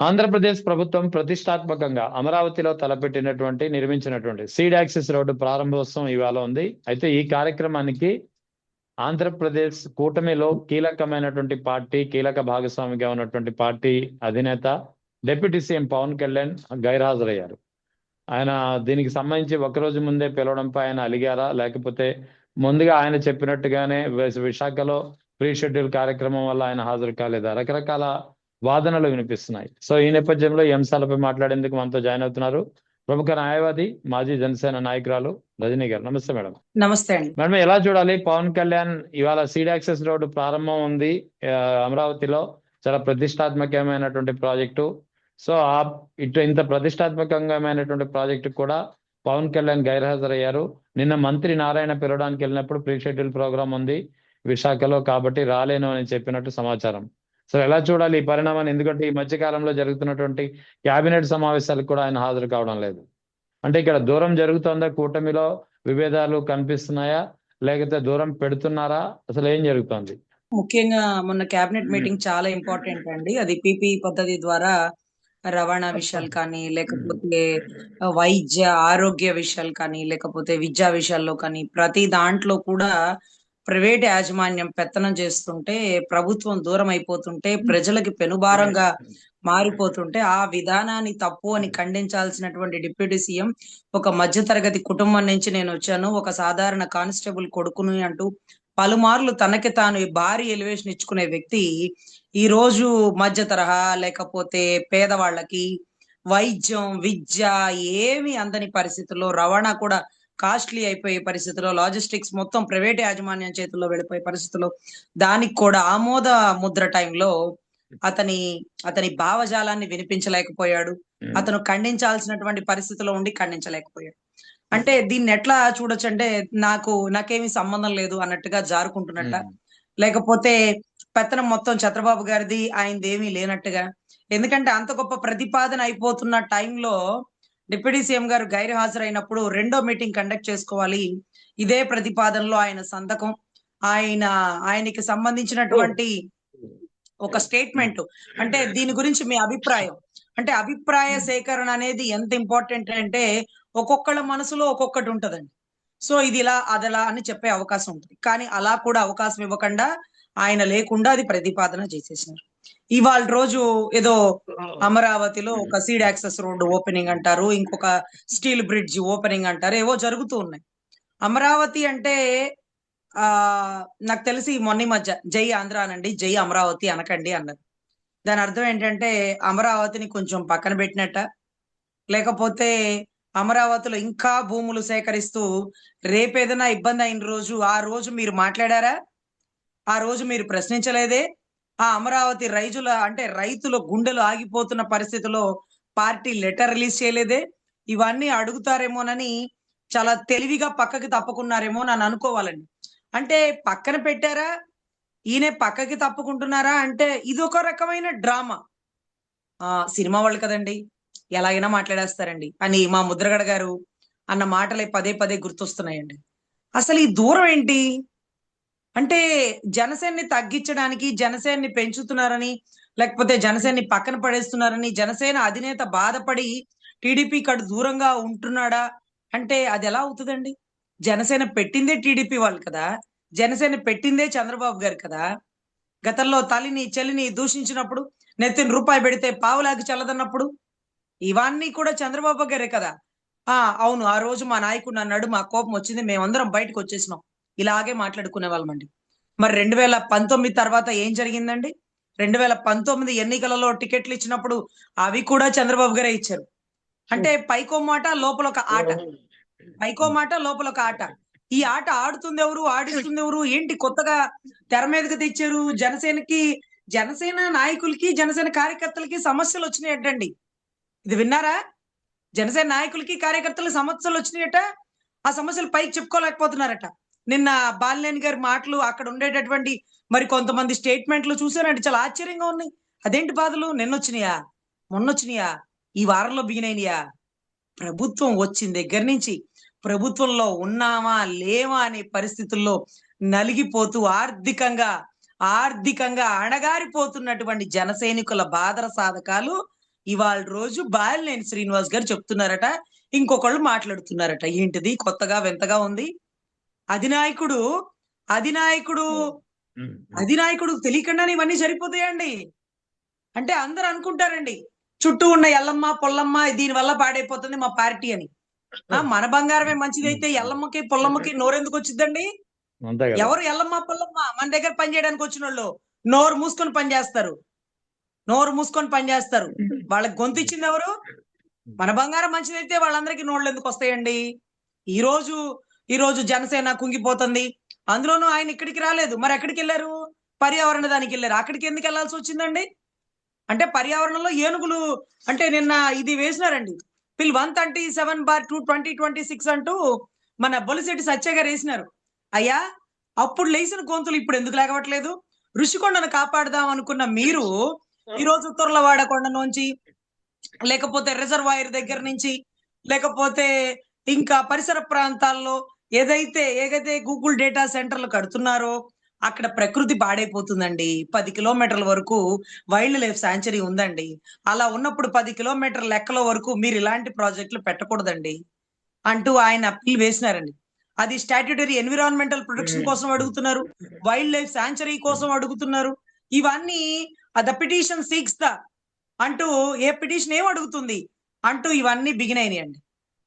ఆంధ్రప్రదేశ్ ప్రభుత్వం ప్రతిష్టాత్మకంగా అమరావతిలో నిర్మించినటువంటి సీడ్ యాక్సెస్ రోడ్డు ప్రారంభోత్సవం ఇవాళ ఉంది. అయితే ఈ కార్యక్రమానికి ఆంధ్రప్రదేశ్ కూటమిలో కీలకమైనటువంటి పార్టీ, కీలక భాగస్వామిగా ఉన్నటువంటి పార్టీ అధినేత డిప్యూటీ సీఎం పవన్ కళ్యాణ్ గైర్హాజరయ్యారు. ఆయన దీనికి సంబంధించి ఒకరోజు ముందే పిలవడంపై ఆయన అలిగారా, లేకపోతే ముందుగా ఆయన చెప్పినట్టుగానే విశాఖలో ప్రీ షెడ్యూల్ కార్యక్రమం వల్ల ఆయన హాజరు కాలేదా? రకరకాల వాదనలు వినిపిస్తున్నాయి. సో ఈ నేపథ్యంలో ఈ అంశాలపై మాట్లాడేందుకు మనతో జాయిన్ అవుతున్నారు ప్రముఖ న్యాయవాది, మాజీ జనసేన నాయకురాలు రజనీ గారు. నమస్తే మేడం. నమస్తే అండి మేడం, ఎలా చూడాలి? పవన్ కళ్యాణ్ ఇవాళ సీడ్ యాక్సెస్ రోడ్డు ప్రారంభం ఉంది అమరావతిలో, చాలా ప్రతిష్టాత్మకమైనటువంటి ప్రాజెక్టు. సో ఇంత ప్రతిష్టాత్మకమైనటువంటి ప్రాజెక్టు కూడా పవన్ కళ్యాణ్ గైర్హాజరయ్యారు. నిన్న మంత్రి నారాయణ పిలవడానికి వెళ్ళినప్పుడు ప్రీ షెడ్యూల్ ప్రోగ్రామ్ ఉంది విశాఖలో, కాబట్టి రాలేను అని చెప్పినట్టు సమాచారం. సో ఎలా చూడాలి ఈ పరిణామాన్ని? ఎందుకంటే ఈ మధ్య కాలంలో జరుగుతున్నటువంటి కేబినెట్ సమావేశాలకు కూడా ఆయన హాజరు కావడం లేదు. అంటే ఇక్కడ దూరం జరుగుతుందా? కూటమిలో విభేదాలు కనిపిస్తున్నాయా, లేకపోతే దూరం పెడుతున్నారా? అసలు ఏం జరుగుతోంది? ముఖ్యంగా మొన్న కేబినెట్ మీటింగ్ చాలా ఇంపార్టెంట్ అండి. అది పిపి పద్ధతి ద్వారా రవాణా విషయాలు కానీ, లేకపోతే వైద్య ఆరోగ్య విషయాలు కానీ, లేకపోతే విద్యా విషయాల్లో కానీ, ప్రతి దాంట్లో కూడా ప్రైవేట్ యాజమాన్యం పెత్తనం చేస్తుంటే, ప్రభుత్వం దూరం అయిపోతుంటే, ప్రజలకి పెనుభారంగా మారిపోతుంటే, ఆ విధానాన్ని తప్పు అని ఖండించాల్సినటువంటి డిప్యూటీ సీఎం ఒక మధ్యతరగతి కుటుంబం నుంచి నేను వచ్చాను, ఒక సాధారణ కానిస్టేబుల్ కొడుకుని అంటూ పలుమార్లు తనకి తాను భారీ ఎలివేషన్ ఇచ్చుకునే వ్యక్తి ఈ రోజు మధ్య తరహా లేకపోతే పేదవాళ్ళకి వైద్యం, విద్య ఏమి అందని పరిస్థితుల్లో, రవాణా కూడా కాస్ట్లీ అయిపోయే పరిస్థితుల్లో, లాజిస్టిక్స్ మొత్తం ప్రైవేట్ యాజమాన్యం చేతుల్లో వెళ్ళిపోయే పరిస్థితుల్లో, దానికి కూడా ఆమోద ముద్ర టైంలో అతని భావజాలాన్ని వినిపించలేకపోయాడు. అతను ఖండించాల్సినటువంటి పరిస్థితిలో ఉండి ఖండించలేకపోయాడు. అంటే దీన్ని ఎట్లా చూడొచ్చు అంటే, నాకేమీ సంబంధం లేదు అన్నట్టుగా జారుకుంటున్నట్ట, లేకపోతే పెత్తనం మొత్తం చంద్రబాబు గారిది, ఆయనదేమీ లేనట్టుగా. ఎందుకంటే అంత గొప్ప ప్రతిపాదన అయిపోతున్న టైంలో డిప్యూటీ సీఎం గారు గైర్ హాజరైనప్పుడు రెండో మీటింగ్ కండక్ట్ చేసుకోవాలి. ఇదే ప్రతిపాదనలో ఆయన సంతకం, ఆయనకి సంబంధించినటువంటి ఒక స్టేట్మెంట్, అంటే దీని గురించి మీ అభిప్రాయం, అంటే అభిప్రాయ సేకరణ అనేది ఎంత ఇంపార్టెంట్ అంటే ఒక్కొక్కళ్ళ మనసులో ఒక్కొక్కటి ఉంటదండి. సో ఇది ఇలా అదలా అని చెప్పే అవకాశం ఉంటుంది, కానీ అలా కూడా అవకాశం ఇవ్వకుండా ఆయన లేకుండా అది ప్రతిపాదన చేసేసినారు. ఇవాళ రోజు ఏదో అమరావతిలో ఒక సీడ్ యాక్సెస్ రోడ్డు ఓపెనింగ్ అంటారు, ఇంకొక స్టీల్ బ్రిడ్జ్ ఓపెనింగ్ అంటారు, ఏవో జరుగుతూ ఉన్నాయి. అమరావతి అంటే నాకు తెలిసి మొన్న మధ్య జై ఆంధ్ర అనండి, జై అమరావతి అనకండి అన్నారు. దాని అర్థం ఏంటంటే అమరావతిని కొంచెం పక్కన పెట్టినట్ట, లేకపోతే అమరావతిలో ఇంకా భూములు సేకరిస్తూ రేపేదైనా ఇబ్బంది అయిన రోజు ఆ రోజు మీరు మాట్లాడారా? ఆ రోజు మీరు ప్రశ్నించలేదే? ఆ అమరావతి రైతుల గుండెలు ఆగిపోతున్న పరిస్థితిలో పార్టీ లెటర్ రిలీజ్ చేయలేదే? ఇవన్నీ అడుగుతారేమోనని చాలా తెలివిగా పక్కకి తప్పుకున్నారేమో అని అనుకోవాలండి. అంటే పక్కన పెట్టారా, ఈయన పక్కకి తప్పుకుంటున్నారా అంటే ఇది ఒక రకమైన డ్రామా. సినిమా వాళ్ళు కదండి, ఎలాగైనా మాట్లాడేస్తారండి అని మా ముద్రగడ గారు అన్న మాటలే పదే పదే గుర్తొస్తున్నాయండి. అసలు ఈ దూరం ఏంటి అంటే జనసేనని తగ్గించడానికి, జనసేనని పెంచుతున్నారని, లేకపోతే జనసేనని పక్కన పడేస్తున్నారని జనసేన అధినేత బాధపడి టీడీపీ కడు దూరంగా ఉంటున్నాడా అంటే అది ఎలా అవుతుందండి? జనసేన పెట్టిందే టీడీపీ వాళ్ళు కదా, జనసేన పెట్టిందే చంద్రబాబు గారు కదా. గతంలో తల్లిని చెల్లిని దూషించినప్పుడు, నెత్తిన రూపాయి పెడితే పావులాకి చల్లదన్నప్పుడు ఇవన్నీ కూడా చంద్రబాబు గారే కదా. అవును, ఆ రోజు మా నాయకుడు అన్నాడు, మా కోపం వచ్చింది, మేమందరం బయటకు వచ్చేసినాం, ఇలాగే మాట్లాడుకునే వాళ్ళమండి. మరి 2019 తర్వాత ఏం జరిగిందండి? 2019 ఎన్నికలలో టికెట్లు ఇచ్చినప్పుడు అవి కూడా చంద్రబాబు గారే ఇచ్చారు. అంటే పైకో మాట లోపల ఒక ఆట, పైకో మాట లోపల ఒక ఆట. ఈ ఆట ఆడుతుంది ఎవరు, ఆడిస్తుంది ఎవరు? ఏంటి కొత్తగా తెర మీదకి తెచ్చారు? జనసేన నాయకులకి, జనసేన కార్యకర్తలకి సమస్యలు వచ్చినాయటండి. ఇది విన్నారా? జనసేన నాయకులకి కార్యకర్తలకి సమస్యలు వచ్చినాయట. ఆ సమస్యలు పైకి చెప్పుకోలేకపోతున్నారట. నిన్న బాలినేని గారి మాటలు, అక్కడ ఉండేటటువంటి మరి కొంతమంది స్టేట్మెంట్లు చూసారంటే చాలా ఆశ్చర్యంగా ఉన్నాయి. అదేంటి బాధలు? నిన్నొచ్చినాయా, మొన్నొచ్చినాయా, ఈ వారంలో బిగినైనయా? ప్రభుత్వం వచ్చిన దగ్గర నుంచి ప్రభుత్వంలో ఉన్నామా లేవా అనే పరిస్థితుల్లో నలిగిపోతూ ఆర్థికంగా అణగారిపోతున్నటువంటి జన సైనికుల బాధర సాధకాలు ఇవాళ రోజు బాలినేని శ్రీనివాస్ గారు చెప్తున్నారట, ఇంకొకళ్ళు మాట్లాడుతున్నారట. ఏంటిది కొత్తగా వింతగా ఉంది? అధినాయకుడు అధినాయకుడు అధినాయకుడు తెలియకుండానే ఇవన్నీ సరిపోతాయండి. అంటే అందరూ అనుకుంటారండి, చుట్టూ ఉన్న ఎల్లమ్మ పొల్లమ్మ దీని వల్ల పాడైపోతుంది మా పార్టీ అని. మన బంగారమే మంచిదైతే ఎల్లమ్మకి పొల్లమ్మకి నోరెందుకు వచ్చిందండి? అంతే కదా. ఎవరు ఎల్లమ్మ పొల్లమ్మ? మన దగ్గర పని చేయడానికి వచ్చిన వాళ్ళు నోరు మూసుకొని పని చేస్తారు. నోరు మూసుకొని పని చేస్తారు. వాళ్ళకి గొంతు ఇచ్చింది ఎవరు? మన బంగారం మంచిదైతే వాళ్ళందరికీ నోళ్ళు ఎందుకు వస్తాయండి? ఈ రోజు ఈ రోజు జనసేన కుంగిపోతుంది. అందులోనూ ఆయన ఇక్కడికి రాలేదు. మరి ఎక్కడికి వెళ్ళారు? పర్యావరణ దానికి వెళ్ళారు. అక్కడికి ఎందుకు వెళ్లాల్సి వచ్చిందండి? అంటే పర్యావరణంలో ఏనుగులు అంటే నిన్న ఇది వేసినారండి. పిల్ 137/2/2026 అంటూ మన బొలిశెట్టి సత్య గారు వేసినారు. అయ్యా, అప్పుడు లేచిన గొంతులు ఇప్పుడు ఎందుకు లేవట్లేదు? ఋషికొండను కాపాడదాం అనుకున్న మీరు ఈ రోజు ఉత్తర్లవాడ కొండ నుంచి, లేకపోతే రిజర్వాయర్ దగ్గర నుంచి, లేకపోతే ఇంకా పరిసర ప్రాంతాల్లో ఏదైతే గూగుల్ డేటా సెంటర్లు కడుతున్నారో అక్కడ ప్రకృతి పాడైపోతుందండి. 10 కిలోమీటర్ల వరకు వైల్డ్ లైఫ్ శాంక్చురీ ఉందండి. అలా ఉన్నప్పుడు 10 కిలోమీటర్ల లెక్కలో వరకు మీరు ఇలాంటి ప్రాజెక్టులు పెట్టకూడదండి అంటూ ఆయన అప్పీల్ వేసినారండి. అది స్టాట్యూటరీ ఎన్విరాన్మెంటల్ ప్రొటెక్షన్ కోసం అడుగుతున్నారు. వైల్డ్ లైఫ్ శాంక్చురీ కోసం అడుగుతున్నారు. ఇవన్నీ ద పిటిషన్ సీక్స్ ద అంటూ ఏ పిటిషన్ ఏం అడుగుతుంది అంటూ ఇవన్నీ బిగిన్ అయినాయండి.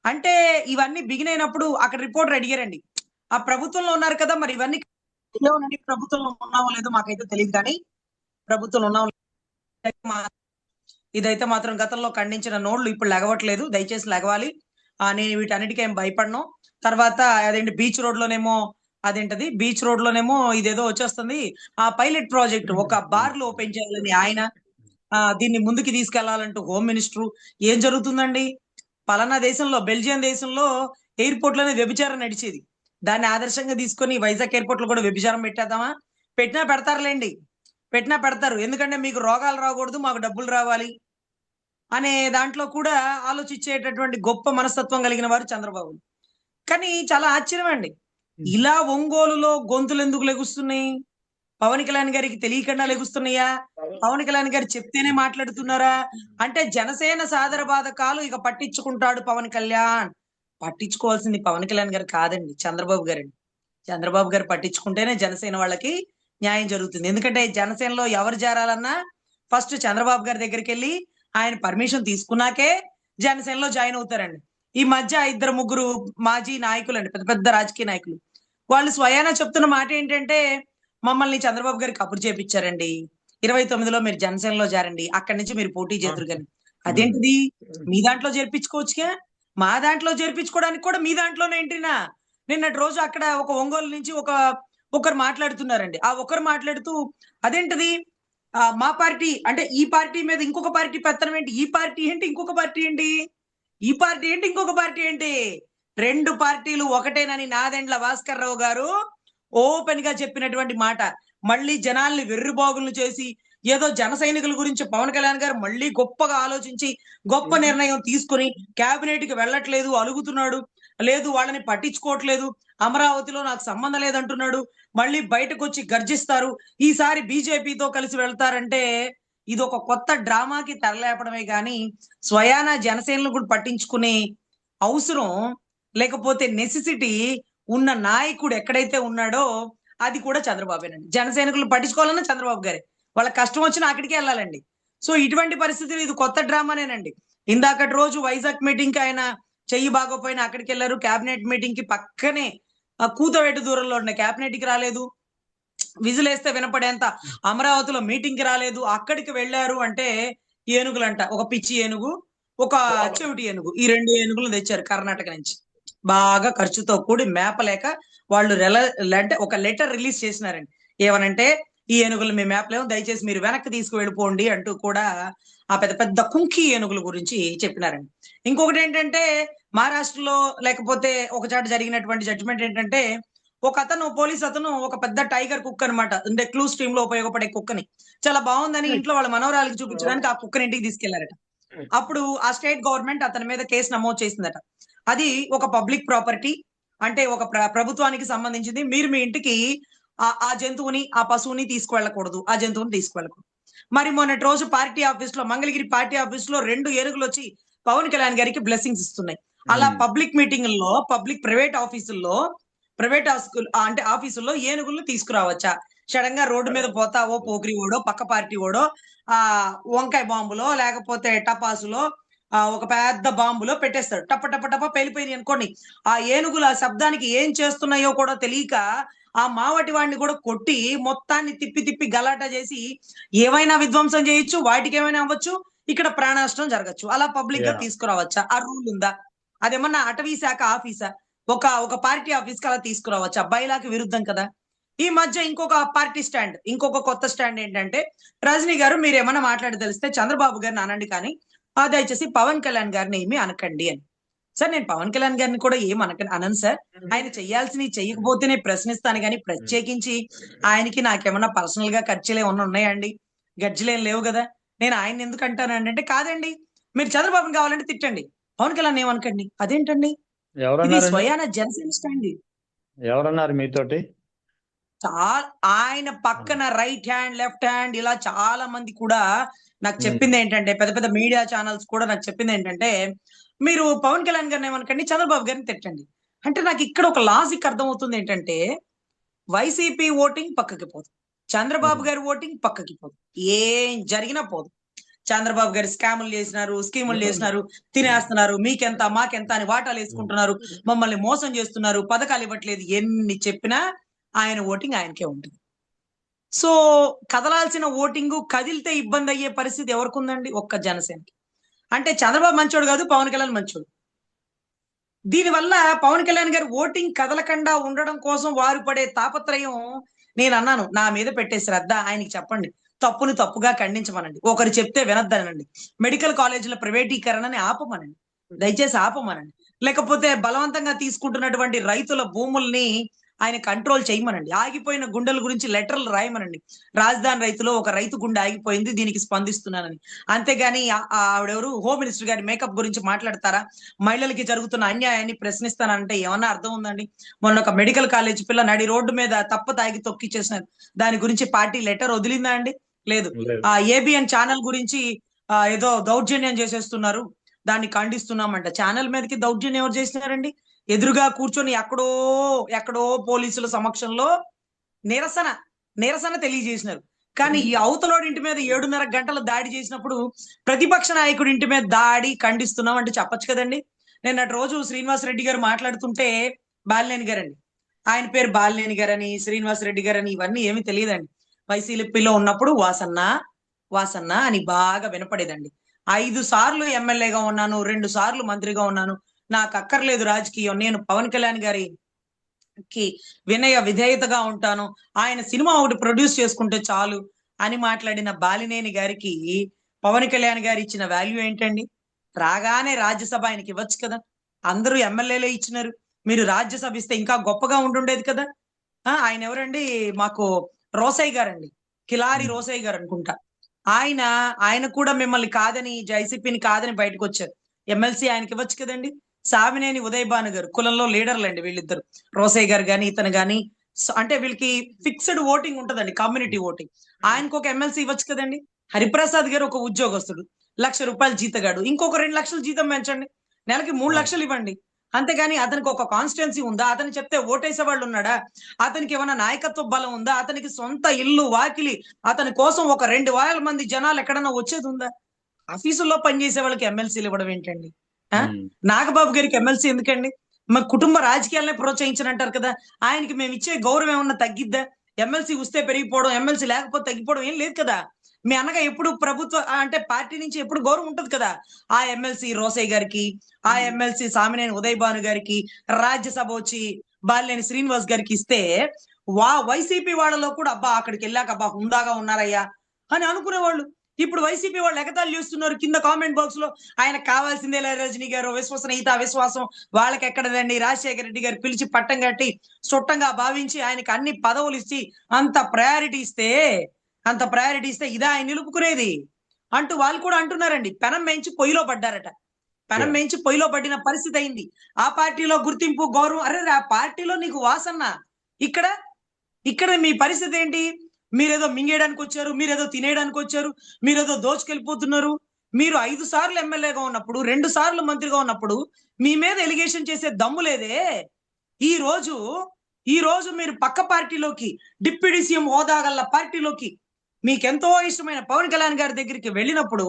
అంటే ఇవన్నీ బిగిన్ అయినప్పుడు అక్కడ రిపోర్టర్ అడిగారండి, ఆ ప్రభుత్వంలో ఉన్నారు కదా, మరి ఇవన్నీ ఏమోనండి, ప్రభుత్వంలో ఉన్నామో లేదో మాకైతే తెలియదు కానీ ప్రభుత్వంలో ఉన్నామో ఇదైతే మాత్రం గతంలో ఖండించిన నోళ్లు ఇప్పుడు లెగవట్లేదు. దయచేసి లెగవాలి. నేను వీటన్నిటికీ ఏం భయపడను. తర్వాత అదేంటి బీచ్ రోడ్ లోనేమో అదేంటది బీచ్ రోడ్ లోనేమో ఇదేదో వచ్చేస్తుంది. ఆ పైలట్ ప్రాజెక్ట్ ఒక బార్లు ఓపెన్ చేయాలని ఆయన, దీన్ని ముందుకు తీసుకెళ్లాలంటూ హోమ్ మినిస్టర్. ఏం జరుగుతుందండి? పలానా దేశంలో బెల్జియం దేశంలో ఎయిర్పోర్ట్ లోనే వ్యభిచారం నడిచేది. దాన్ని ఆదర్శంగా తీసుకొని వైజాగ్ ఎయిర్పోర్ట్ లో కూడా వ్యభిచారం పెట్టేద్దామా? పెట్టినా పెడతారులేండి, పెట్టినా పెడతారు. ఎందుకంటే మీకు రోగాలు రాకూడదు, మాకు డబ్బులు రావాలి అనే దాంట్లో కూడా ఆలోచించేటటువంటి గొప్ప మనస్తత్వం కలిగిన వారు చంద్రబాబు. కానీ చాలా ఆశ్చర్యం అండి, ఇలా ఒంగోలులో గొంతులు ఎందుకు లెగుస్తున్నాయి? పవన్ కళ్యాణ్ గారికి తెలియకుండా లెగుస్తున్నాయా? పవన్ కళ్యాణ్ గారు చెప్తేనే మాట్లాడుతున్నారా? అంటే జనసేన సాదర బాధకాలు ఇక పట్టించుకుంటాడు పవన్ కళ్యాణ్. పట్టించుకోవాల్సింది పవన్ కళ్యాణ్ గారు కాదండి, చంద్రబాబు గారండి. చంద్రబాబు గారు పట్టించుకుంటేనే జనసేన వాళ్ళకి న్యాయం జరుగుతుంది. ఎందుకంటే జనసేనలో ఎవరు చేరాలన్నా ఫస్ట్ చంద్రబాబు గారి దగ్గరికి వెళ్ళి ఆయన పర్మిషన్ తీసుకున్నాకే జనసేనలో జాయిన్ అవుతారండి. ఈ మధ్య 2-3 మాజీ నాయకులు అండి, పెద్ద పెద్ద రాజకీయ నాయకులు, వాళ్ళు స్వయానా చెప్తున్న మాట ఏంటంటే, మమ్మల్ని చంద్రబాబు గారు కబురు చేపించారండి, 29లో మీరు జనసేనలో జారండి, అక్కడి నుంచి మీరు పోటీ చేదురు కానీ. అదేంటిది? మీ దాంట్లో చేర్పించుకోవచ్చుగా, మా దాంట్లో చేర్పించుకోవడానికి కూడా మీ దాంట్లోనే ఏంటినా? నిన్నటి రోజు అక్కడ ఒక ఒంగోలు నుంచి ఒకరు మాట్లాడుతున్నారండి. ఆ ఒకరు మాట్లాడుతూ అదేంటిది, మా పార్టీ అంటే ఈ పార్టీ మీద ఇంకొక పార్టీ పెత్తనం ఏంటి? ఈ పార్టీ ఏంటి? ఇంకొక పార్టీ ఏంటి? ఈ పార్టీ ఏంటి? ఇంకొక పార్టీ ఏంటి? 2 పార్టీలు ఒకటేనని నాదెండ్ల భాస్కర్ రావు గారు ఓపెన్ గా చెప్పినటువంటి మాట. మళ్ళీ జనాల్ని వెర్రిబాగులను చేసి ఏదో జన సైనికుల గురించి పవన్ కళ్యాణ్ గారు మళ్ళీ గొప్పగా ఆలోచించి గొప్ప నిర్ణయం తీసుకుని కేబినెట్ కి వెళ్ళట్లేదు, అలుగుతున్నాడు, లేదు వాళ్ళని పట్టించుకోవట్లేదు, అమరావతిలో నాకు సంబంధం లేదంటున్నాడు, మళ్ళీ బయటకు వచ్చి గర్జిస్తారు, ఈసారి బీజేపీతో కలిసి వెళ్తారంటే ఇది ఒక కొత్త డ్రామాకి తెరలేపడమే గాని స్వయాన జనసేనలు కూడా పట్టించుకునే అవసరం లేకపోతే నెసెసిటీ ఉన్న నాయకుడు ఎక్కడైతే ఉన్నాడో అది కూడా చంద్రబాబేనండి. జనసైనికులు పట్టించుకోవాలన్నా చంద్రబాబు గారే. వాళ్ళ కష్టం వచ్చినా అక్కడికే వెళ్ళాలండి. సో ఇటువంటి పరిస్థితులు ఇది కొత్త డ్రామానేనండి. ఇందాకటి రోజు వైజాగ్ మీటింగ్ కి ఆయన చెయ్యి బాగోపోయినా అక్కడికి వెళ్ళారు. కేబినెట్ మీటింగ్ కి పక్కనే కూతవేటు దూరంలో ఉన్న కేబినెట్ కి రాలేదు. విజిలేస్తే వినపడేంత అమరావతిలో మీటింగ్ కి రాలేదు. అక్కడికి వెళ్ళారు అంటే ఏనుగులంట, ఒక పిచ్చి ఏనుగు, ఒక చెవిటి ఏనుగు, ఈ 2 ఏనుగులను తెచ్చారు కర్ణాటక నుంచి. బాగా ఖర్చుతో కూడి మేపలేక వాళ్ళు అంటే ఒక లెటర్ రిలీజ్ చేసినారండి. ఏమనంటే, ఈ ఏనుగులు మేము మేపలేము, దయచేసి మీరు వెనక్కి తీసుకువెళ్ళిపోండి అంటూ కూడా ఆ పెద్ద పెద్ద కుంకి ఏనుగుల గురించి చెప్పినారండి. ఇంకొకటి ఏంటంటే, మహారాష్ట్రలో లేకపోతే ఒక చాట జరిగినటువంటి జడ్జిమెంట్ ఏంటంటే, ఒక అతను పోలీస్ అతను ఒక పెద్ద టైగర్ కుక్ అనమాట, అంటే క్లూ స్ట్రీమ్ లో ఉపయోగపడే కుక్కని చాలా బాగుందని ఇంట్లో వాళ్ళ మనవరాలకి చూపించడానికి ఆ కుక్కని ఇంటికి తీసుకెళ్లారట. అప్పుడు ఆ స్టేట్ గవర్నమెంట్ అతని మీద కేసు నమోదు చేసిందట. అది ఒక పబ్లిక్ ప్రాపర్టీ, అంటే ఒక ప్రభుత్వానికి సంబంధించింది. మీరు మీ ఇంటికి ఆ జంతువుని, ఆ పశువుని తీసుకువెళ్ళకూడదు, ఆ జంతువుని తీసుకువెళ్ళకూడదు. మరి మొన్నటి రోజు పార్టీ ఆఫీస్ లో, మంగళగిరి పార్టీ ఆఫీస్ లో 2 ఏనుగులు వచ్చి పవన్ కళ్యాణ్ గారికి బ్లెస్సింగ్స్ ఇస్తున్నాయి. అలా పబ్లిక్ మీటింగుల్లో, ప్రైవేట్ ఆఫీసుల్లో, అంటే ఆఫీసుల్లో ఏనుగులను తీసుకురావచ్చా? సడన్ గా రోడ్డు మీద పోతావో పోకిరి ఓడో, పక్క పార్టీ ఓడో వంకాయ బాంబులో లేకపోతే టపాసులో ఒక పెద్ద బాంబులో పెట్టేస్తాడు. టప టప టప పేలిపోయినాయి అనుకోండి. ఆ ఏనుగులు ఆ శబ్దానికి ఏం చేస్తున్నాయో కూడా తెలియక ఆ మావటి వాడిని కూడా కొట్టి మొత్తాన్ని తిప్పి తిప్పి గలాటా చేసి ఏమైనా విధ్వంసం చేయొచ్చు, వాటికి ఏమైనా అవ్వచ్చు, ఇక్కడ ప్రాణ నష్టం జరగచ్చు. అలా పబ్లిక్ గా తీసుకురావచ్చా? ఆ రూల్ ఉందా? అదేమన్నా అటవీ శాఖ ఆఫీసా? ఒక పార్టీ ఆఫీస్ కి అలా తీసుకురావచ్చా? బైలాకి విరుద్ధం కదా. ఈ మధ్య ఇంకొక కొత్త స్టాండ్ ఏంటంటే, రజనీ గారు మీరు ఏమన్నా మాట్లాడదలిస్తే చంద్రబాబు గారిని అనండి, కానీ దయచేసి పవన్ కళ్యాణ్ గారిని ఏమీ అనకండి అని. సార్, నేను పవన్ కళ్యాణ్ గారిని కూడా అనను సార్. ఆయన చెయ్యాల్సినవి చెయ్యకపోతేనే ప్రశ్నిస్తాను, కానీ ప్రత్యేకించి ఆయనకి నాకేమన్నా పర్సనల్ గా ఖర్చులు ఏమన్నా ఉన్నాయండి? గర్జులేం లేవు కదా. నేను ఆయన ఎందుకు అంటానండి అంటే, కాదండి, మీరు చంద్రబాబుని కావాలంటే తిట్టండి, పవన్ కళ్యాణ్ ఏమనకండి. అదేంటండి? ఇది ఎవరన్నారండి? స్వయాన జనసేన స్టాండ్. ఎవరన్నారు మీతోటి? ఆయన పక్కన రైట్ హ్యాండ్, లెఫ్ట్ హ్యాండ్ ఇలా చాలా మంది కూడా నాకు చెప్పింది ఏంటంటే, పెద్ద పెద్ద మీడియా ఛానల్స్ కూడా నాకు చెప్పింది ఏంటంటే, మీరు పవన్ కళ్యాణ్ గారిని ఏమనకండి, చంద్రబాబు గారిని తిట్టండి. అంటే నాకు ఇక్కడ ఒక లాజిక్ అర్థమవుతుంది ఏంటంటే, వైసీపీ ఓటింగ్ పక్కకి పోదు, చంద్రబాబు గారి ఓటింగ్ పక్కకి పోదు, ఏం జరిగినా పోదు. చంద్రబాబు గారు స్కాములు చేసినారు, స్కీములు చేసినారు, తినేస్తున్నారు, మీకెంత మాకెంత అని వాటాలు వేసుకుంటున్నారు, మమ్మల్ని మోసం చేస్తున్నారు, పథకాలు ఇవ్వట్లేదు, ఎన్ని చెప్పినా ఆయన ఓటింగ్ ఆయనకే ఉంటుంది. సో కదలాల్సిన ఓటింగ్ కదిలితే ఇబ్బంది అయ్యే పరిస్థితి ఎవరికి ఉందండి? ఒక్క జనసేనకి. అంటే చంద్రబాబు మంచోడు కాదు, పవన్ కళ్యాణ్ మంచోడు. దీనివల్ల పవన్ కళ్యాణ్ గారి ఓటింగ్ కదలకుండా ఉండడం కోసం వారు పడే తాపత్రయం, నేను అన్నాను, నా మీద పెట్టే శ్రద్ధ ఆయనకి చెప్పండి, తప్పును తప్పుగా ఖండించమనండి, ఒకరు చెప్తే వినొద్దనండి, మెడికల్ కాలేజీల ప్రైవేటీకరణని ఆపమనండి, దయచేసి ఆపమనండి, లేకపోతే బలవంతంగా తీసుకుంటున్నటువంటి రైతుల భూముల్ని ఆయన కంట్రోల్ చేయమనండి, ఆగిపోయిన గుండెల గురించి లెటర్లు రాయమనండి, రాజధాని రైతులో ఒక రైతు గుండె ఆగిపోయింది, దీనికి స్పందిస్తున్నానని. అంతేగాని ఆవిడెవరు హోమ్ మినిస్టర్ గారి మేకప్ గురించి మాట్లాడతారా? మహిళలకి జరుగుతున్న అన్యాయాన్ని ప్రశ్నిస్తానంటే ఏమన్నా అర్థం ఉందండి? మొన్న ఒక మెడికల్ కాలేజ్ పిల్ల నడి రోడ్డు మీద తాగి తొక్కిచ్చేసినారు, దాని గురించి పార్టీ లెటర్ వదిలిందా అండి? లేదు. ఏబిఎన్ ఛానల్ గురించి ఏదో దౌర్జన్యం చేసేస్తున్నారు, దాన్ని ఖండిస్తున్నామంట. ఛానల్ మీదకి దౌర్జన్యం ఎవరు చేసినారండి? ఎదురుగా కూర్చొని ఎక్కడో పోలీసుల సమక్షంలో నిరసన తెలియజేసినారు. కానీ ఈ అవతలోడి ఇంటి మీద 7:30 గంటల దాడి చేసినప్పుడు ప్రతిపక్ష నాయకుడి ఇంటి మీద దాడి ఖండిస్తున్నాం అంటే చెప్పొచ్చు కదండి. నిన్నటి రోజు శ్రీనివాస్ రెడ్డి గారు మాట్లాడుతుంటే, బాలినేని గారండి, ఆయన పేరు బాలినేని గారని, శ్రీనివాస్ రెడ్డి గారని ఇవన్నీ ఏమీ తెలియదండి. వైసీపీలో ఉన్నప్పుడు వాసన్న అని బాగా వినపడేదండి. 5 సార్లు ఎమ్మెల్యేగా ఉన్నాను, 2 సార్లు మంత్రిగా ఉన్నాను, నాకు అక్కర్లేదు రాజకీయం, నేను పవన్ కళ్యాణ్ గారికి వినయ విధేయతగా ఉంటాను, ఆయన సినిమా ఒకటి ప్రొడ్యూస్ చేసుకుంటే చాలు అని మాట్లాడిన బాలినేని గారికి పవన్ కళ్యాణ్ గారు ఇచ్చిన వాల్యూ ఏంటండి? రాగానే రాజ్యసభ ఆయనకి ఇవ్వచ్చు కదా. అందరూ ఎమ్మెల్యేలే ఇచ్చినారు, మీరు రాజ్యసభ ఇస్తే ఇంకా గొప్పగా ఉండుండేది కదా. ఆయన ఎవరండి? మాకు రోసయ్య గారండి, కిలారి రోసయ్య గారు అనుకుంటా. ఆయన కూడా మిమ్మల్ని కాదని, జైసీపీని కాదని బయటకు వచ్చారు. ఎమ్మెల్సీ ఆయనకి ఇవ్వచ్చు కదండి. సామినేని ఉదయభాను గారు కులంలో లీడర్లు అండి వీళ్ళిద్దరు, రోసయ్య గారు గాని ఇతను గాని. అంటే వీళ్ళకి ఫిక్స్డ్ ఓటింగ్ ఉంటదండి, కమ్యూనిటీ ఓటింగ్. ఆయనకు ఒక ఎమ్మెల్సీ ఇవ్వచ్చు కదండి. హరిప్రసాద్ గారు ఒక ఉద్యోగస్తుడు, ₹1,00,000 జీతగాడు, ఇంకొక 2 లక్షలు జీతం పెంచండి, నెలకి 3 లక్షలు ఇవ్వండి. అంతేగాని అతనికి ఒక కాన్స్టిట్యున్సీ ఉందా? అతను చెప్తే ఓటేసే వాళ్ళు ఉన్నాడా? అతనికి ఏమైనా నాయకత్వ బలం ఉందా? అతనికి సొంత ఇల్లు వాకిలి, అతని కోసం ఒక 2,000 మంది జనాలు ఎక్కడన్నా వచ్చేది ఉందా? ఆఫీసుల్లో పనిచేసే వాళ్ళకి ఎమ్మెల్సీలు ఇవ్వడం ఏంటండి? నాగబాబు గారికి ఎమ్మెల్సీ ఎందుకండి? మా కుటుంబ రాజకీయాలనే ప్రోత్సహించనంటారు కదా. ఆయనకి మేము ఇచ్చే గౌరవం ఏమన్నా తగ్గిద్దా? ఎమ్మెల్సీ వస్తే పెరిగిపోవడం, ఎమ్మెల్సీ లేకపోతే తగ్గిపోవడం ఏం లేదు కదా. మీ అన్నగా ఎప్పుడు ప్రభుత్వ అంటే పార్టీ నుంచి ఎప్పుడు గౌరవం ఉంటది కదా. ఆ ఎమ్మెల్సీ రోసయ్య గారికి, ఆ ఎమ్మెల్సీ సామినేని ఉదయభాను గారికి, రాజ్యసభ వచ్చి బాలినేని శ్రీనివాస్ గారికి ఇస్తే వైసీపీ వాళ్ళలో కూడా అబ్బా అక్కడికి వెళ్ళాక అబ్బా హుందాగా ఉన్నారయ్యా అని అనుకునేవాళ్ళు. ఇప్పుడు వైసీపీ వాళ్ళు ఎగతాళి చేస్తున్నారు కింద కామెంట్ బాక్స్ లో, ఆయనకు కావాల్సిందే రజనీ గారు విశ్వసనీయత విశ్వాసం వాళ్ళకి ఎక్కడదండి, రాజశేఖర రెడ్డి గారు పిలిచి పట్టం కట్టి చుట్టంగా భావించి ఆయనకి అన్ని పదవులు ఇచ్చి అంత ప్రయారిటీ ఇస్తే ఇదా ఆయన నిలుపుకునేది అంటూ వాళ్ళు కూడా అంటున్నారండి. పెనం మేంచి పొయ్యిలో పడ్డారట, పెనం మేంచి పొయ్యిలో పడిన పరిస్థితి అయింది. ఆ పార్టీలో గుర్తింపు గౌరవం, అరే ఆ పార్టీలో నీకు వాసన్న, ఇక్కడ మీ పరిస్థితి ఏంటి? మీరేదో మింగేయడానికి వచ్చారు, మీరేదో తినేయడానికి వచ్చారు, మీరేదో దోచుకెళ్ళిపోతున్నారు. మీరు 5 సార్లు ఎమ్మెల్యేగా ఉన్నప్పుడు, 2 సార్లు మంత్రిగా ఉన్నప్పుడు మీ మీద ఎలిగేషన్ చేసే దమ్ము లేదే. ఈ రోజు, ఈ రోజు మీరు పక్క పార్టీలోకి డిప్యూటీ సీఎం హోదా గల పార్టీలోకి మీకెంతో ఇష్టమైన పవన్ కళ్యాణ్ గారి దగ్గరికి వెళ్ళినప్పుడు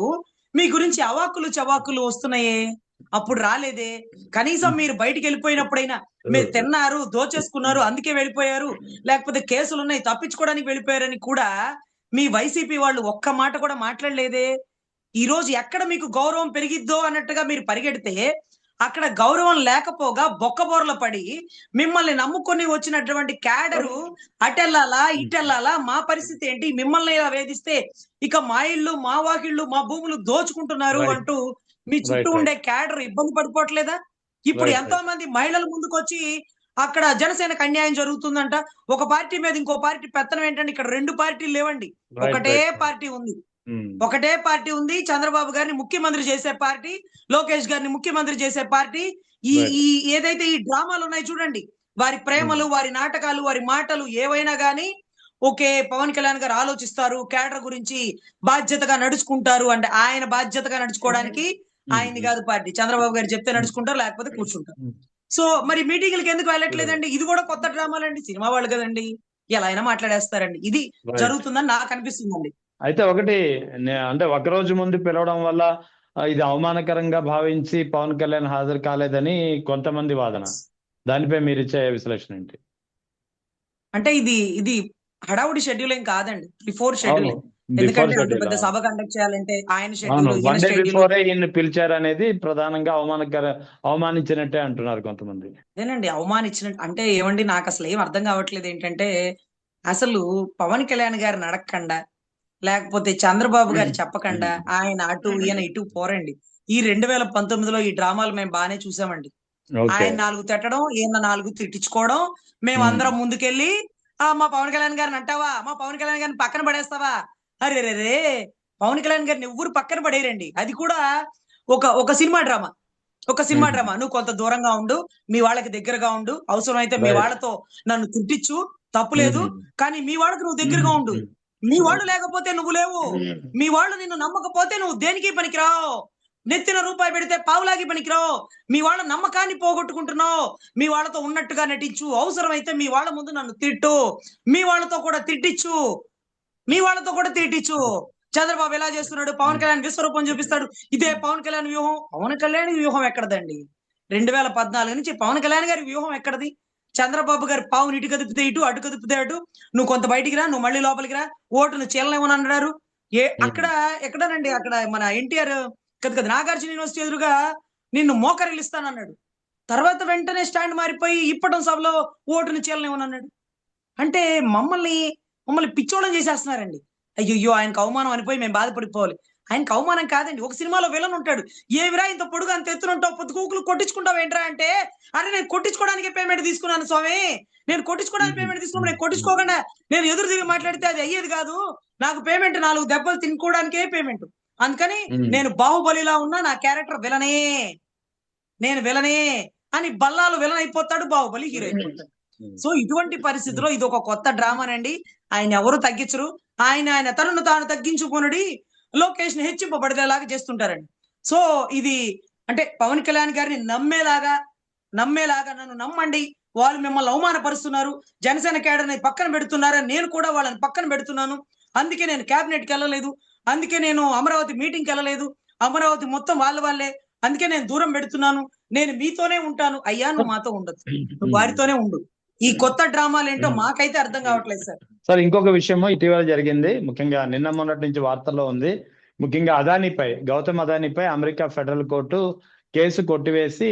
మీ గురించి అవాక్కులు చవాకులు వస్తున్నాయే. అప్పుడు రాలేదే. కనీసం మీరు బయటికి వెళ్ళిపోయినప్పుడైనా మీరు తిన్నారు, దోచేసుకున్నారు, అందుకే వెళ్ళిపోయారు, లేకపోతే కేసులున్నాయి తప్పించుకోవడానికి వెళ్ళిపోయారని కూడా మీ వైసీపీ వాళ్ళు ఒక్క మాట కూడా మాట్లాడలేదే. ఈ రోజు ఎక్కడ మీకు గౌరవం పెరిగిద్దో అన్నట్టుగా మీరు పరిగెడితే అక్కడ గౌరవం లేకపోగా బొక్కబోర్ల పడి మిమ్మల్ని నమ్ముకొని వచ్చినటువంటి క్యాడరు అటెల్లాలా ఇటెల్లాలా, మా పరిస్థితి ఏంటి, మిమ్మల్ని ఇలా వేధిస్తే ఇక మా ఇళ్ళు మా వాకిళ్ళు మా భూములు దోచుకుంటున్నారు రైట్ అంటూ మీ చుట్టూ రైట్ రైట్ ఉండే క్యాడర్ ఇబ్బంది పడిపోవట్లేదా? ఇప్పుడు రైట్ ఎంతో రైట్ మంది మహిళలు ముందుకొచ్చి అక్కడ జనసేనకు అన్యాయం జరుగుతుందంట, ఒక పార్టీ మీద ఇంకో పార్టీ పెత్తనం ఏంటంటే ఇక్కడ 2 పార్టీలు లేవండి, రైట్ ఒకటే రైట్ పార్టీ ఉంది. ఒకటే పార్టీ ఉంది. చంద్రబాబు గారిని ముఖ్యమంత్రి చేసే పార్టీ, లోకేష్ గారిని ముఖ్యమంత్రి చేసే పార్టీ. ఈ రైట్ ఈ ఏదైతే ఈ డ్రామాలు ఉన్నాయి చూడండి, వారి ప్రేమలు, వారి నాటకాలు, వారి మాటలు ఏవైనా గానీ ఓకే. పవన్ కళ్యాణ్ గారు ఆలోచిస్తారు, క్యాడర్ గురించి బాధ్యతగా నడుచుకుంటారు అంటే ఆయన బాధ్యతగా నడుచుకోవడానికి ఆయన్ని కాదు పార్టీ. చంద్రబాబు గారు చెప్తే నడుచుకుంటారు, లేకపోతే కూర్చుంటారు. సో మరి మీటింగ్‌లకి ఎందుకు వెళ్ళట్లేదండి? ఇది కూడా కొత్త డ్రామాలండి. సినిమా వాళ్ళు కదండీ! ఎలా అయినా మాట్లాడేస్తారండి. ఇది రైట్ జరుగుతుందని నాకు అనిపిస్తుందండి. అయితే ఒకటి అంటే ఒక రోజు ముందు పిలవడం వల్ల ఇది అవమానకరంగా భావించి పవన్ కళ్యాణ్ హాజరు కాలేదని కొంతమంది వాదన. దానిపై మీరిచ్చే విశ్లేషణ ఏంటి? అంటే ఇది హడావుడి షెడ్యూల్ ఏం కాదండి. బిఫోర్ అవును, షెడ్యూలే. బిఫోర్ ఎందుకంటే అంత షెడ్యూల్. పెద్ద సభ కండక్ట్ చేయాలంటే ఆయన అవును, షెడ్యూల్, ఈయన వన్ డే షెడ్యూల్. బిఫోరే ఈయన్ని పిలిచారనేది ప్రధానంగా అవమానించినట్టే అంటున్నారు కొంతమంది. అదేనండి అవమానించినట్టు. అంటే ఏమండి నాకసలు ఏం అర్థం కావట్లేదు ఏంటంటే, అసలు పవన్ కళ్యాణ్ గారిని అడగకుండా, లేకపోతే చంద్రబాబు గారు చెప్పకుండా ఆయన అటు, ఈయన ఇటు పోరండి. ఈ 2019లో ఈ డ్రామాలు మేము బానే చూసామండి. ఓకే. ఆయన 4 తిట్టడం, ఈయన 4 తిట్టించుకోవడం, మేమందరం ముందుకెళ్ళి మా పవన్ కళ్యాణ్ గారిని అంటావా? మా పవన్ కళ్యాణ్ గారిని పక్కన పడేస్తావా? అరెరెరే! పవన్ కళ్యాణ్ గారిని ఎవ్వరు పక్కన పడేయరండి. అది కూడా ఒక సినిమా డ్రామా. ఒక సినిమా డ్రామా. నువ్వు కొంత దూరంగా ఉండు, మీ వాళ్ళకి దగ్గరగా ఉండు, అవసరమైతే మీ రైట్. వాళ్ళతో నన్ను తిట్టించు, తప్పు లేదు. కానీ మీ వాళ్ళకి నువ్వు దగ్గరగా ఉండు. మీ వాళ్ళు లేకపోతే నువ్వు లేవు. మీ వాళ్ళు నిన్ను నమ్మకపోతే నువ్వు దేనికి పనికిరావు. నెత్తిన రూపాయి పెడితే పావులాగి పనికిరావు. మీ వాళ్ళ నమ్మకాన్ని పోగొట్టుకుంటున్నావు. మీ వాళ్ళతో ఉన్నట్టుగా నటించు. అవసరమైతే మీ వాళ్ళ ముందు నన్ను తిట్టు. మీ వాళ్ళతో కూడా తిట్టించు. మీ వాళ్ళతో కూడా తిట్టించు. చంద్రబాబు ఎలా చేస్తున్నాడు? పవన్ కళ్యాణ్ విశ్వరూపం చూపిస్తాడు. ఇదే పవన్ కళ్యాణ్ వ్యూహం. పవన్ కళ్యాణ్ వ్యూహం ఎక్కడదండి? 2014 నుంచి పవన్ కళ్యాణ్ గారి వ్యూహం ఎక్కడిది? చంద్రబాబు గారు పావుని ఇటు కదిపితే ఇటు, అటు కదిపితే అటు. నువ్వు కొంత బయటికి రా, నువ్వు మళ్ళీ లోపలికి రా. ఓటును చీలనివ్వను అన్నారు. అక్కడ ఎక్కడనండి? అక్కడ మన ఎన్టీఆర్ కదా నాగార్జున యూనివర్సిటీ ఎదురుగా నిన్ను మోకరిల్లిస్తానన్నాడు. తర్వాత వెంటనే స్టాండ్ మారిపోయి ఇప్పటం సభలో ఓటును చీలనివ్వను అన్నాడు. అంటే మమ్మల్ని మమ్మల్ని పిచ్చోళ్ళని చేసేస్తున్నారండి. అయ్యయ్యో! ఆయనకు అవమానం అనిపోయి మేము బాధపడిపోవాలి. ఆయనకు అవమానం కాదండి. ఒక సినిమాలో విలన్ ఉంటాడు. "ఏమిరా ఇంత పొడుగు అంత ఎత్తునుంటావు, పొద్దుగూకులు కొట్టించుకుంటావేంట్రా" అంటే, "అరె నేను కొట్టించుకోవడానికే పేమెంట్ తీసుకున్నాను స్వామి. నేను కొట్టించుకోవడానికి పేమెంట్ తీసుకున్నప్పుడు నేను కొట్టించుకోకుండా నేను ఎదురు తిరిగి మాట్లాడితే అది అయ్యేది కాదు. నాకు పేమెంట్ 4 దెబ్బలు తినుకోవడానికే పేమెంట్. అందుకని నేను బాహుబలిలా ఉన్నా నా క్యారెక్టర్ విలనే. నేను విలనే" అని బల్లాలు విలన్ అయిపోతాడు. బాహుబలి హీరో అయిపోతాడు. సో ఇటువంటి పరిస్థితిలో ఇదొక కొత్త డ్రామానండి. ఆయనెవరు తగ్గించరు. ఆయన తనను తాను తగ్గించుకొనుడి, లోకేష్‌ని హెచ్చింపబడేలాగా చేస్తుంటారండి. సో ఇది అంటే పవన్ కళ్యాణ్ గారిని నమ్మేలాగా నన్ను నమ్మండి. వాళ్ళు మిమ్మల్ని అవమానపరుస్తున్నారు. జనసేన క్యాడర్‌ని పక్కన పెడుతున్నారని నేను కూడా వాళ్ళని పక్కన పెడుతున్నాను. అందుకే నేను క్యాబినెట్‌కెళ్ళలేదు. అందుకే నేను అమరావతి మీటింగ్‌కెళ్ళలేదు. అమరావతి మొత్తం వాళ్ళే. అందుకే నేను దూరం పెడుతున్నాను. నేను మీతోనే ఉంటాను. అయ్యా! నువ్వు మాతో ఉండొద్దు. నువ్వు వారితోనే ఉండు. ఈ కొత్త డ్రామాలేంటో మాకైతే అర్థం కావట్లేదు సార్. సార్, ఇంకొక విషయము ఇటీవల జరిగింది. ముఖ్యంగా నిన్న మొన్నటి నుంచి వార్తల్లో ఉంది. ముఖ్యంగా గౌతమ్ అదానీపై అమెరికా ఫెడరల్ కోర్టు కేసు కొట్టివేసి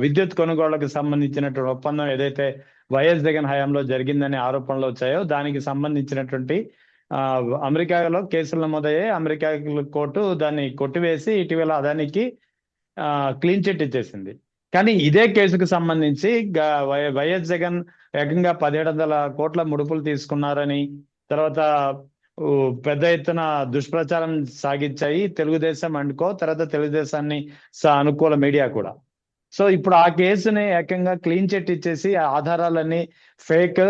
విద్యుత్ కొనుగోళ్లకు సంబంధించినటువంటి ఒప్పందం ఏదైతే వైఎస్ జగన్ హయాంలో జరిగిందనే ఆరోపణలు వచ్చాయో దానికి సంబంధించినటువంటి అమెరికాలో కేసులు నమోదయ్యాయి. అమెరికా కోర్టు దాన్ని కొట్టివేసి ఇటీవల అదానికి క్లీన్ చిట్ ఇచ్చేసింది. కానీ ఇదే కేసుకు సంబంధించి వైఎస్ జగన్ ఏకంగా 1700 కోట్ల ముడుపులు తీసుకున్నారని, తర్వాత పెద్ద ఎత్తున దుష్ప్రచారం సాగించాయి తెలుగుదేశం అనుకో, తర్వాత తెలుగుదేశాన్ని అనుకూల మీడియా కూడా. సో ఇప్పుడు ఆ కేసుని ఏకంగా క్లీన్ చిట్ ఇచ్చేసి ఆ ఆధారాలన్నీ ఫేక్,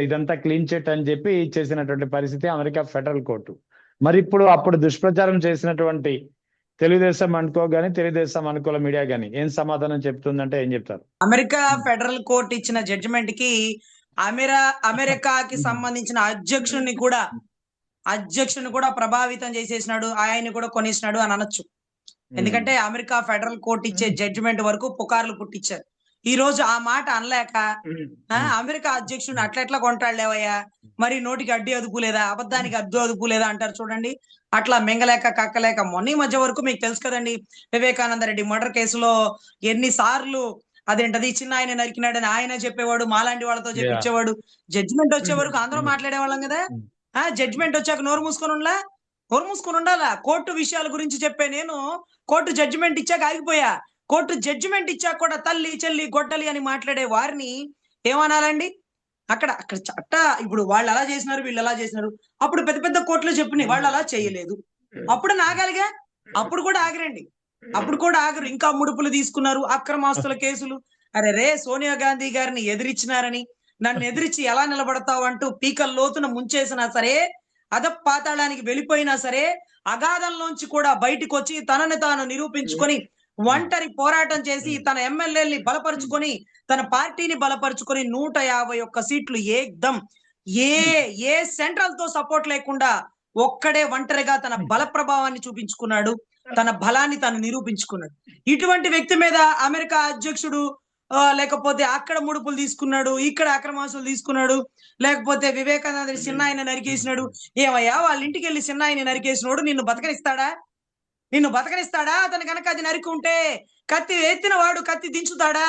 ఇదంతా క్లీన్ చిట్ అని చెప్పి ఇచ్చేసినటువంటి పరిస్థితి అమెరికా ఫెడరల్ కోర్టు. మరి ఇప్పుడు అప్పుడు దుష్ప్రచారం చేసినటువంటి తెలుగుదేశం అనుకో గాని, తెలుగుదేశం అనుకూల మీడియా గాని ఏం సమాధానం చెప్తుందంటే ఏం చెప్తారు? అమెరికా ఫెడరల్ కోర్టు ఇచ్చిన జడ్జిమెంట్ కి అమెరికాకి సంబంధించిన అధ్యక్షుని కూడా ప్రభావితం చేసేసినాడు, ఆయన్ని కూడా కొనేసినాడు అని అనొచ్చు. ఎందుకంటే అమెరికా ఫెడరల్ కోర్టు ఇచ్చే జడ్జిమెంట్ వరకు పుకార్లు పుట్టించారు. ఈ రోజు ఆ మాట అనలేక అమెరికా అధ్యక్షుడిని అట్లా కొంటాడులేవయ్యా, మరి నోటికి అడ్డు అదుపు లేదా, అబద్ధానికి అదుపు లేదా అంటారు చూడండి. అట్లా మింగలేక కక్కలేక మొన్న ఈ మధ్య వరకు మీకు తెలుసు కదండి, వివేకానంద రెడ్డి మర్డర్ కేసులో ఎన్నిసార్లు అదేంటది చిన్న ఆయన నరికినాడని ఆయన చెప్పేవాడు, మాలాంటి వాళ్ళతో చెప్పించేవాడు. జడ్జిమెంట్ వచ్చే వరకు అందరూ మాట్లాడేవాళ్ళం కదా. జడ్జిమెంట్ వచ్చాక నోరు మూసుకొని ఉండాలా. కోర్టు విషయాల గురించి చెప్పే నేను కోర్టు జడ్జిమెంట్ ఇచ్చాక ఆగిపోయా. కోర్టు జడ్జిమెంట్ ఇచ్చాక కూడా తల్లి చెల్లి గొడ్డలి అని మాట్లాడే వారిని ఏమనాలండి? అక్కడ చట్ట ఇప్పుడు వాళ్ళు అలా చేసినారు, వీళ్ళు అలా చేసినారు. అప్పుడు పెద్ద పెద్ద కోర్టులు చెప్పినాయి వాళ్ళు అలా చేయలేదు. అప్పుడు నాగాలిగా, అప్పుడు కూడా ఆగరండి, అప్పుడు కూడా ఆగరు. ఇంకా ముడుపులు తీసుకున్నారు, అక్రమాస్తుల కేసులు. అరే రే, సోనియా గాంధీ గారిని ఎదిరించినారని నన్ను ఎదిరించి ఎలా నిలబడతావు అంటూ పీకల లోతున ముంచేసినా సరే, అధపాతాళానికి వెళ్ళిపోయినా సరే, అగాధంలోంచి కూడా బయటికి వచ్చి తనని తాను నిరూపించుకొని ఒంటరి పోరాటం చేసి తన ఎమ్మెల్యేని బలపరుచుకొని తన పార్టీని బలపరుచుకొని 151 సీట్లు ఏకదం ఏ సెంట్రల్ తో సపోర్ట్ లేకుండా ఒక్కడే ఒంటరిగా తన బల ప్రభావాన్ని చూపించుకున్నాడు, తన బలాన్ని తను నిరూపించుకున్నాడు. ఇటువంటి వ్యక్తి మీద అమెరికా అధ్యక్షుడు లేకపోతే అక్కడ ముడుపులు తీసుకున్నాడు, ఇక్కడ అక్రమాసులు తీసుకున్నాడు, లేకపోతే వివేకానంద చిన్న ఆయన నరికేసినాడు. ఏమయ్యా, వాళ్ళ ఇంటికి వెళ్ళి చిన్న ఆయన నరికేసినోడు నిన్ను బతకనిస్తాడా? అతను కనుక అది నరికి ఉంటే కత్తి ఎత్తిన వాడు కత్తి దించుతాడా?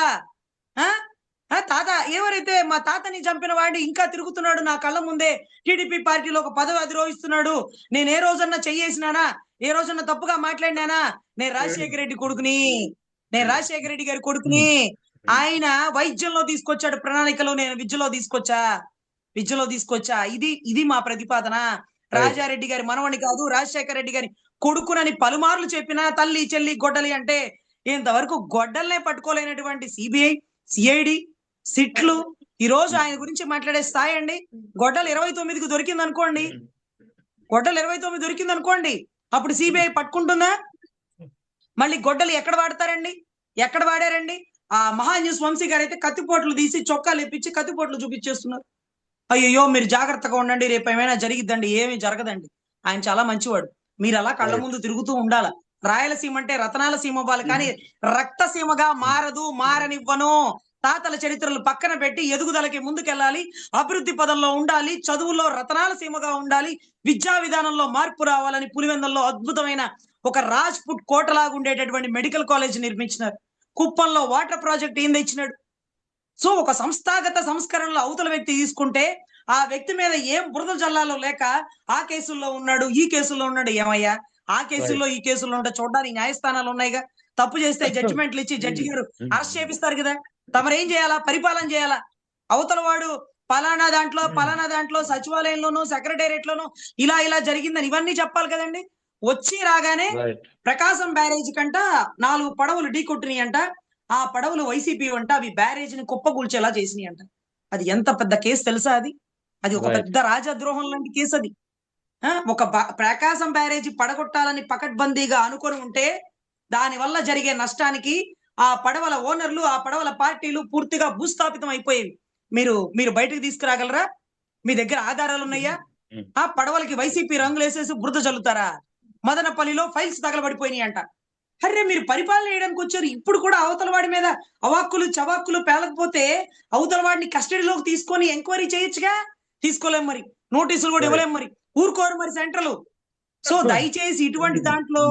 తాత ఎవరైతే మా తాతని చంపిన వాడు ఇంకా తిరుగుతున్నాడు నా కళ్ళ ముందే, టీడీపీ పార్టీలో ఒక పదవి అధిరోహిస్తున్నాడు. నేను ఏ రోజన్నా చెయ్యేసినానా, ఏ రోజన్నా తప్పుగా మాట్లాడినానా? నేను రాజశేఖర రెడ్డి గారి కొడుకుని. ఆయన వైద్యంలో తీసుకొచ్చాడు ప్రణాళికలో, నేను విద్యలో తీసుకొచ్చా. ఇది మా ప్రతిపాదన. రాజారెడ్డి గారి మనవని కాదు, రాజశేఖర రెడ్డి గారి కొడుకునని పలుమార్లు చెప్పినా తల్లి చెల్లి గొడ్డలి అంటే ఇంతవరకు గొడ్డల్నే పట్టుకోలేనటువంటి సిబిఐ, సిఐడి, సిట్లు ఈ రోజు ఆయన గురించి మాట్లాడే స్థాయి అండి. గొడ్డలు 29కి దొరికింది అనుకోండి, అప్పుడు సిబిఐ పట్టుకుంటుందా? మళ్ళీ గొడ్డలు ఎక్కడ వాడారండి? ఆ మహాన్యూస్ వంశీ గారు అయితే కత్తిపోట్లు తీసి చొక్కాలు ఇప్పించి కత్తిపోట్లు చూపించేస్తున్నారు. అయ్యో మీరు జాగ్రత్తగా ఉండండి, రేపు ఏమైనా జరిగిద్దండి. ఏమీ జరగదండి, ఆయన చాలా మంచివాడు. మీరు అలా కళ్ళ ముందు తిరుగుతూ ఉండాల. రాయలసీమ అంటే రతనాల సీమ బాలు, కానీ రక్తసీమగా మారనివ్వను. తాతల చరిత్రలు పక్కన పెట్టి ఎదుగుదలకి ముందుకెళ్ళాలి, అభివృద్ధి పదంలో ఉండాలి, చదువుల్లో రతనాల సీమగా ఉండాలి, విద్యా విధానంలో మార్పు రావాలని పులివెందుల్లో అద్భుతమైన ఒక రాజ్పుట్ కోటలాగా ఉండేటటువంటి మెడికల్ కాలేజ్ నిర్మించినారు. కుప్పంలో వాటర్ ప్రాజెక్ట్ ఈయన ఇచ్చినాడు. సో ఒక సంస్థాగత సంస్కరణలో అవతల వ్యక్తి తీసుకుంటే ఆ వ్యక్తి మీద ఏం బురద జల్లాలో లేక ఆ కేసుల్లో ఉన్నాడు, ఈ కేసుల్లో ఉన్నాడు. ఏమయ్యా, ఆ కేసుల్లో ఈ కేసుల్లో ఉంటే చూడడానికి న్యాయస్థానాలు ఉన్నాయిగా. తప్పు చేస్తే జడ్జిమెంట్లు ఇచ్చి జడ్జి గారు అరెస్ట్ చేపిస్తారు కదా. తమరేం చేయాలా? పరిపాలన చేయాలా. అవతల వాడు పలానా దాంట్లో సచివాలయంలోనూ సెక్రటేరియట్ లోనూ ఇలా జరిగిందని ఇవన్నీ చెప్పాలి కదండి. వచ్చి రాగానే ప్రకాశం బ్యారేజ్ కంట 4 పడవలు ఢీ కొట్టినాయి అంట. ఆ పడవలు వైసీపీ అంట, అవి బ్యారేజ్ ని కుప్పకూల్చేలా చేసినాయి అంట. అది ఎంత పెద్ద కేసు తెలుసా? అది ఒక పెద్ద రాజద్రోహం లాంటి కేసు. అది ఒక ప్రకాశం బ్యారేజీ పడగొట్టాలని పకడ్బందీగా అనుకొని ఉంటే దాని వల్ల జరిగే నష్టానికి ఆ పడవల ఓనర్లు, ఆ పడవల పార్టీలు పూర్తిగా భూస్థాపితం అయిపోయేవి. మీరు బయటకు తీసుకురాగలరా? మీ దగ్గర ఆధారాలు ఉన్నాయా? ఆ పడవలకి వైసీపీ రంగులు వేసేసి బురద చల్లుతారా? మదనపల్లిలో ఫైల్స్ తగలబడిపోయినాయి అంట. అరే మీరు పరిపాలన చేయడానికి వచ్చారు, ఇప్పుడు కూడా అవతల వాడి మీద అవాక్కులు చవాక్కులు పేలకపోతే అవతల వాడిని కస్టడీలోకి తీసుకొని ఎంక్వైరీ చేయొచ్చుగా. తీసుకోలేం మరి, నోటీసులు కూడా ఇవ్వలేం మరి, ఊరుకోరు మరి సెంట్రల్. సో దయచేసి ఇటువంటి దాంట్లో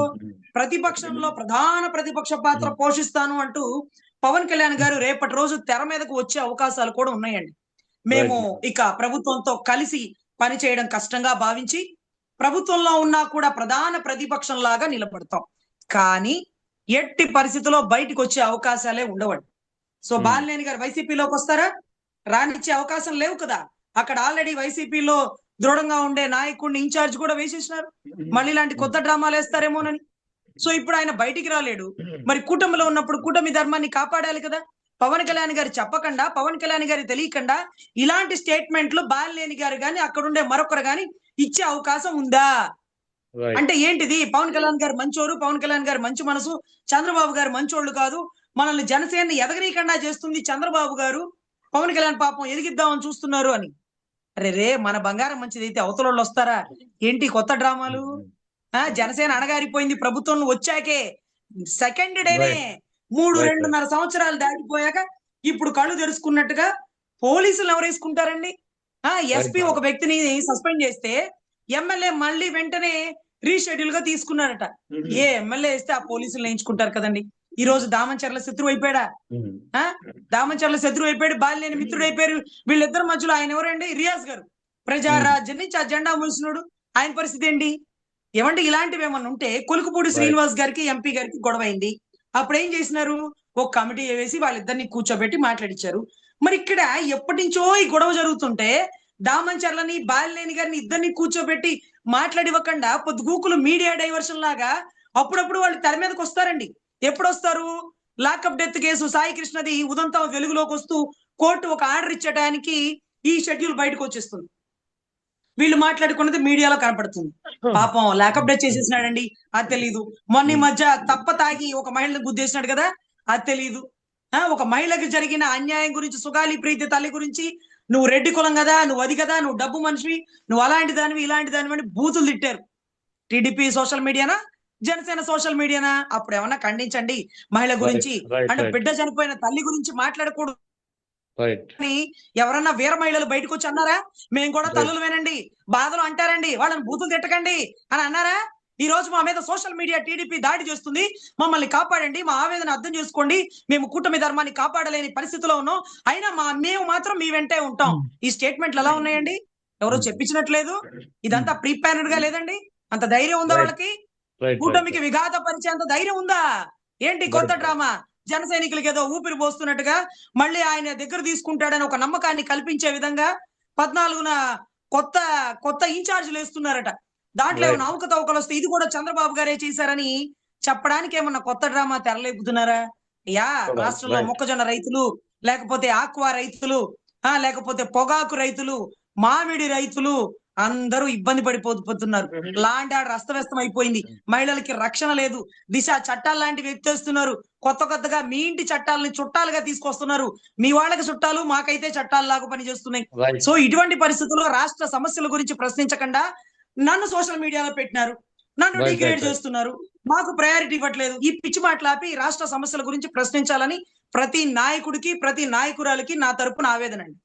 ప్రతిపక్షంలో ప్రధాన ప్రతిపక్ష పాత్ర పోషిస్తాను అంటూ పవన్ కళ్యాణ్ గారు రేపటి రోజు తెర మీదకు వచ్చే అవకాశాలు కూడా ఉన్నాయండి. మేము ఇక ప్రభుత్వంతో కలిసి పనిచేయడం కష్టంగా భావించి ప్రభుత్వంలో ఉన్నా కూడా ప్రధాన ప్రతిపక్షం లాగా నిలబడతాం. కానీ ఎట్టి పరిస్థితుల్లో బయటకు వచ్చే అవకాశాలే ఉండవండి. సో బాలినేని గారు వైసీపీలోకి వస్తారా? రానిచ్చే అవకాశం లేవు కదా. అక్కడ ఆల్రెడీ వైసీపీలో దృఢంగా ఉండే నాయకుడిని ఇన్ఛార్జ్ కూడా వేసేసినారు. మళ్ళీ ఇలాంటి కొత్త డ్రామాలు వేస్తారేమోనని. సో ఇప్పుడు ఆయన బయటికి రాలేడు. మరి కూటమిలో ఉన్నప్పుడు కూటమి ధర్మాన్ని కాపాడాలి కదా. పవన్ కళ్యాణ్ గారు చెప్పకుండా, పవన్ కళ్యాణ్ గారి తెలియకుండా ఇలాంటి స్టేట్మెంట్లు బాలినేని గారు గాని అక్కడుండే మరొకరు గాని ఇచ్చే అవకాశం ఉందా? రైట్ అంటే ఏంటిది? పవన్ కళ్యాణ్ గారు మంచోరు, పవన్ కళ్యాణ్ గారు మంచి మనసు, చంద్రబాబు గారు మంచోళ్ళు కాదు, మనల్ని జనసేనని ఎదగనీయకుండా చేస్తుంది చంద్రబాబు గారు, పవన్ కళ్యాణ్ పాపం ఎదిగిద్దామని చూస్తున్నారు అని. అరే రే, మన బంగారం మంచిదైతే అవతలోళ్ళు వస్తారా ఏంటి కొత్త డ్రామాలు? జనసేన అణగారిపోయింది ప్రభుత్వం వచ్చాకే. సెకండ్ డేనే రైట్ 2.5 సంవత్సరాలు దాటిపోయాక ఇప్పుడు కళ్ళు తెరుచుకున్నట్టుగా పోలీసులు ఎవరేసుకుంటారండి? ఎస్పీ ఒక వ్యక్తిని సస్పెండ్ చేస్తే ఎమ్మెల్యే మళ్ళీ వెంటనే రీషెడ్యూల్ గా తీసుకున్నారట. ఏ ఎమ్మెల్యే వేస్తే ఆ పోలీసులు వేయించుకుంటారు కదండి. ఈ రోజు దామంచర్ల శత్రువు అయిపోయాడా? దామంచర్ల శత్రువు అయిపోయాడు, బాలినేని మిత్రుడు అయిపోయారు. వీళ్ళిద్దరి మధ్యలో ఆయన ఎవరండి? రియాజ్ గారు, ప్రజారాజ్యం నుంచి ఆ జెండా మూసినోడు. ఆయన పరిస్థితి ఏంటి? ఏమంటే ఇలాంటివి ఏమన్నా ఉంటే కొలుకుపూడి శ్రీనివాస్ గారికి ఎంపీ గారికి గొడవ అయింది. అప్పుడు ఏం చేసినారు? ఒక కమిటీ వేసి వాళ్ళిద్దరిని కూర్చోబెట్టి మాట్లాడించారు. మరి ఇక్కడ ఎప్పటి నుంచో ఈ గొడవ జరుగుతుంటే దామంచర్లని బాలినేని గారిని ఇద్దరిని కూర్చోబెట్టి మాట్లాడివ్వకుండా పొద్దుగూకులు మీడియా డైవర్షన్ లాగా అప్పుడప్పుడు వాళ్ళు తెర మీదకి వస్తారండి. ఎప్పుడు వస్తారు? లాకప్ డెత్ కేసు సాయి కృష్ణది ఉదంతం వెలుగులోకి వస్తూ కోర్టు ఒక ఆర్డర్ ఇచ్చడానికి ఈ షెడ్యూల్ బయటకు వచ్చేస్తుంది. వీళ్ళు మాట్లాడుకున్నది మీడియాలో కనపడుతుంది. పాపం లాకప్ డెత్ చేసేసినాడండి, అది తెలీదు. మొన్న ఈ మధ్య తప్ప తాగి ఒక మహిళను గుద్దేసినాడు కదా, అది తెలీదు. ఒక మహిళకి జరిగిన అన్యాయం గురించి, సుగాలి ప్రీతి తల్లి గురించి, నువ్వు రెడ్డి కులం కదా, నువ్వు అది కదా, నువ్వు డబ్బు మనిషివి, నువ్వు అలాంటి దానివి ఇలాంటి దానివి అని బూతులు తిట్టారు. టీడీపీ సోషల్ మీడియానా, జనసేన సోషల్ మీడియానా? అప్పుడు ఏమన్నా ఖండించండి మహిళ గురించి. అంటే బిడ్డ చనిపోయిన తల్లి గురించి మాట్లాడకూడదు అని ఎవరన్నా వీర మహిళలు బయటకు వచ్చి అన్నారా? మేము కూడా తల్లులు వినండి, బాధలు అంటారండి, వాళ్ళని బూతులు తిట్టకండి అని అన్నారా? ఈ రోజు మా మీద సోషల్ మీడియా టీడీపీ దాడి చేస్తుంది, మమ్మల్ని కాపాడండి, మా ఆవేదన అర్థం చేసుకోండి, మేము కూటమి ధర్మాన్ని కాపాడలేని పరిస్థితిలో ఉన్నాం, అయినా మేము మాత్రం మీ వెంటే ఉంటాం. ఈ స్టేట్మెంట్లు ఎలా ఉన్నాయండి? ఎవరో చెప్పించినట్లేదు. ఇదంతా ప్రీ ప్లానెడ్ గా లేదండి. అంత ధైర్యం ఉందా వాళ్ళకి? కూటమికి విఘాత పరిచేంత ధైర్యం ఉందా? ఏంటి కొత్త డ్రామా? జన సైనికులకి ఏదో ఊపిరి పోస్తున్నట్టుగా మళ్ళీ ఆయన దగ్గర తీసుకుంటాడని ఒక నమ్మకాన్ని కల్పించే విధంగా 14న కొత్త కొత్త ఇన్ఛార్జీలు వేస్తున్నారట. దాంట్లో ఏమైనా అవకతవకలు వస్తే ఇది కూడా చంద్రబాబు గారే చేశారని చెప్పడానికి ఏమన్నా కొత్త డ్రామా తెరలేపుతున్నారా? రాష్ట్రంలో మొక్కజొన్న రైతులు, లేకపోతే ఆక్వా రైతులు, లేకపోతే పొగాకు రైతులు, మామిడి రైతులు అందరూ ఇబ్బంది పడిపోతున్నారు. లాంటి ఆర్డర్ అస్తవ్యస్తం అయిపోయింది. మహిళలకి రక్షణ లేదు. దిశ చట్టాలు లాంటివి ఎత్తేస్తున్నారు. కొత్తగా మీ ఇంటి చట్టాలని చుట్టాలుగా తీసుకొస్తున్నారు. మీ వాళ్ళకి చుట్టాలు, మాకైతే చట్టాలు లాగా పనిచేస్తున్నాయి. సో ఇటువంటి పరిస్థితుల్లో రాష్ట్ర సమస్యల గురించి ప్రశ్నించకుండా నన్ను సోషల్ మీడియాలో పెట్టినారు, నన్ను డిగ్రేడ్ చేస్తున్నారు, మాకు ప్రయారిటీ ఇవ్వట్లేదు. ఈ పిచ్చి మాట్లాపి రాష్ట్ర సమస్యల గురించి ప్రశ్నించాలని ప్రతి నాయకుడికి, ప్రతి నాయకురాలికి నా తరపున ఆవేదన అండి.